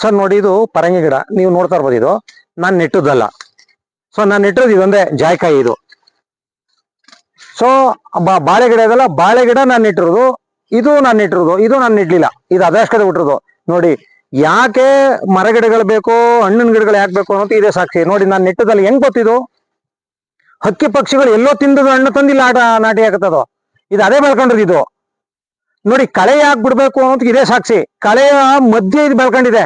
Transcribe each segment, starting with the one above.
Sir ನೋಡಿ, ಇದು ಪರಂಗಿ ಗಿಡ ನೀವು ನೋಡ್ತಾ ಇರ್ಬೋದು. ಇದು ನಾನು ನೆಟ್ಟದಲ್ಲ. ಸೊ ನಾನು ನೆಟ್ಟದ್ದು ಇದೊಂದೇ ಜಾಯ್ಕಾಯಿ ಇದು. ಸೊ ಬಾಳೆ ಗಿಡ ಇದಲ್ಲ, ಬಾಳೆ ಗಿಡ ನಾನು ನೆಟ್ಟಿರೋದು, ಇದು ನಾನು ನೆಟ್ಟಿರೋದು, ಇದು ನಾನು ನೆಡ್ಲಿಲ್ಲ, ಇದು ಅದಷ್ಟೇ ಬಿಟ್ಟಿರೋದು. ನೋಡಿ ಯಾಕೆ ಮರ ಗಿಡಗಳು ಬೇಕು, ಹಣ್ಣಿನ ಗಿಡಗಳು ಯಾಕೆ ಬೇಕು ಅನ್ನೋದು ಇದೇ ಸಾಕ್ಷಿ. ನೋಡಿ ನಾನು ನೆಟ್ಟದಲ್ಲಿ ಹೆಂಗ್ ಗೊತ್ತಿದು, ಹಕ್ಕಿ ಪಕ್ಷಿಗಳು ಎಲ್ಲೋ ತಿಂದದು ಹಣ್ಣು ತಂದಿಲ್ಲ ನಾಟಿ ಹಾಕತ್ತದು, ಇದು ಅದೇ ಬೆಳ್ಕೊಂಡಿರೋದು ಇದು. ನೋಡಿ ಕಳೆ ಯಾಕೆ ಬಿಡ್ಬೇಕು ಅನ್ನೋದು ಇದೇ ಸಾಕ್ಷಿ. ಕಳೆಯ ಮಧ್ಯೆ ಇದು ಬೆಳ್ಕೊಂಡಿದೆ.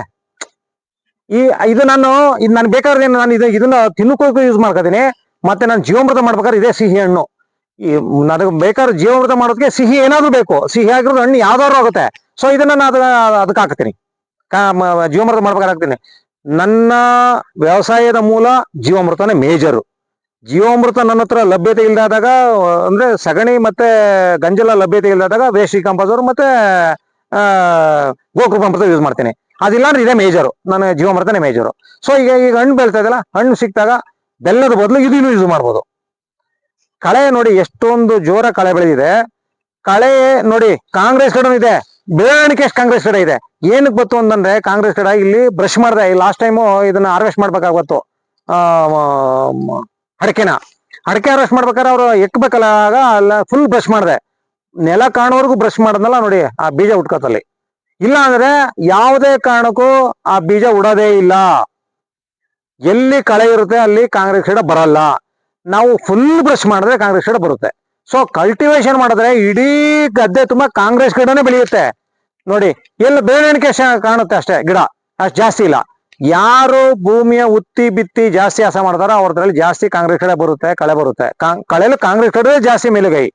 ಇದು ನಾನು ಬೇಕಾದ್ರೆ ನಾನು ಇದನ್ನ ತಿನ್ನೋಕ್ಕೂ ಯೂಸ್ ಮಾಡ್ಕೋತೀನಿ. ಮತ್ತೆ ನಾನು ಜೀವಾಮೃತ ಮಾಡ್ಬೇಕಾದ್ರೆ ಇದೇ ಸಿಹಿ ಹಣ್ಣು. ನನಗೆ ಬೇಕಾದ್ರೆ ಜೀವಾಮೃತ ಮಾಡೋದಕ್ಕೆ ಸಿಹಿ ಏನಾದ್ರು ಬೇಕು, ಸಿಹಿ ಆಗಿರೋದು ಹಣ್ಣು ಯಾವ್ದಾದ್ರು ಆಗುತ್ತೆ. ಸೊ ಇದನ್ನ ನಾನು ಅದಕ್ಕೆ ಹಾಕ್ತೀನಿ, ಜೀವಾಮೃತ ಮಾಡ್ಬೇಕಾದ್ರೆ ಹಾಕ್ತೀನಿ. ನನ್ನ ವ್ಯವಸಾಯದ ಮೂಲ ಜೀವಾಮೃತನೇ ಮೇಜರು. ಜೀವಾಮೃತ ನನ್ನ ಹತ್ರ ಲಭ್ಯತೆ ಇಲ್ಲದಾಗ, ಅಂದ್ರೆ ಸಗಣಿ ಮತ್ತೆ ಗಂಜಲ ಲಭ್ಯತೆ ಇಲ್ಲದಾಗ ವೇಸ್ಟ್ ಡಿಕಂಪೋಸರ್ ಮತ್ತೆ ಗೋಕೃಪಾಮೃತ ಯೂಸ್ ಮಾಡ್ತೀನಿ. ಅದಿಲ್ಲ ಅಂದ್ರೆ ಇದೇ ಮೇಜರು, ನನ್ನ ಜೀವಾಮೃತನೇ ಮೇಜರು. ಸೊ ಈಗ ಹಣ್ಣು ಬೆಳ್ತಾ ಇದೆಯಲ್ಲ, ಹಣ್ಣು ಸಿಕ್ತಾಗ ಬೆಲ್ಲದ ಬದಲು ಇದನ್ನು ಯೂಸ್ ಮಾಡ್ಬೋದು. ಕಳೆ ನೋಡಿ ಎಷ್ಟೊಂದು ಜೋರ ಕಳೆ ಬೆಳೆದಿದೆ. ಕಳೆ ನೋಡಿ ಕಾಂಗ್ರೆಸ್ ಕಡೆ ಇದೆ, ಬೆಳವಣಿಗೆ ಎಷ್ಟು ಕಾಂಗ್ರೆಸ್ ಕಡೆ ಇದೆ. ಏನಕ್ಕೆ ಬತ್ತು ಅಂತಂದ್ರೆ, ಕಾಂಗ್ರೆಸ್ ಕಡೆ ಇಲ್ಲಿ ಬ್ರಷ್ ಮಾಡಿದೆ. ಲಾಸ್ಟ್ ಟೈಮು ಇದನ್ನ ಹಾರ್ವೆಸ್ಟ್ ಮಾಡ್ಬೇಕಾಗತ್ತು, ಅಡಕೆ ಹಾರ್ವೆಸ್ಟ್ ಮಾಡ್ಬೇಕಾದ್ರೆ ಅವ್ರು ಎಕ್ಬೇಕಲ್ಲ, ಆಗ ಅಲ್ಲ ಫುಲ್ ಬ್ರಷ್ ಮಾಡಿದೆ. ನೆಲ ಕಾಣೋವರೆಗೂ ಬ್ರಷ್ ಮಾಡಿದ್ನಲ್ಲ, ನೋಡಿ ಆ ಬೀಜ ಉಟ್ಕೋತಲ್ಲಿ. ಇಲ್ಲ ಅಂದ್ರೆ ಯಾವುದೇ ಕಾರಣಕ್ಕೂ ಆ ಬೀಜ ಉಡೋದೇ ಇಲ್ಲ. ಎಲ್ಲಿ ಕಳೆ ಇರುತ್ತೆ ಅಲ್ಲಿ ಕಾಂಗ್ರೆಸ್ ಗಿಡ ಬರಲ್ಲ. ನಾವು ಫುಲ್ ಬ್ರಷ್ ಮಾಡಿದ್ರೆ ಕಾಂಗ್ರೆಸ್ ಗಿಡ ಬರುತ್ತೆ. ಸೊ ಕಲ್ಟಿವೇಶನ್ ಮಾಡಿದ್ರೆ ಇಡೀ ಗದ್ದೆ ತುಂಬಾ ಕಾಂಗ್ರೆಸ್ ಗಿಡನೇ ಬೆಳೆಯುತ್ತೆ. ನೋಡಿ ಎಲ್ಲಿ ಬೆಳವಣಿಗೆ ಕಾಣುತ್ತೆ ಅಷ್ಟೇ, ಗಿಡ ಅಷ್ಟು ಜಾಸ್ತಿ ಇಲ್ಲ. ಯಾರು ಭೂಮಿಯ ಉತ್ತಿ ಬಿತ್ತಿ ಜಾಸ್ತಿ ಹಸ ಮಾಡ್ತಾರೋ ಅವ್ರದ್ರಲ್ಲಿ ಜಾಸ್ತಿ ಕಾಂಗ್ರೆಸ್ ಗಿಡ ಬರುತ್ತೆ, ಕಳೆ ಬರುತ್ತೆ. ಕಳೆಲು ಕಾಂಗ್ರೆಸ್ ಗಿಡ ಜಾಸ್ತಿ ಮೇಲುಗೈ.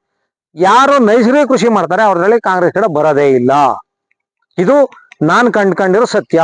ಯಾರು ನೈಸರ್ಗಿಕ ಕೃಷಿ ಮಾಡ್ತಾರೆ ಅವ್ರದ್ರಲ್ಲಿ ಕಾಂಗ್ರೆಸ್ ಗಿಡ ಬರೋದೇ ಇಲ್ಲ. ಇದು ನಾನ್ ಕಂಡ್ಕೊಂಡಿರೋ ಸತ್ಯ.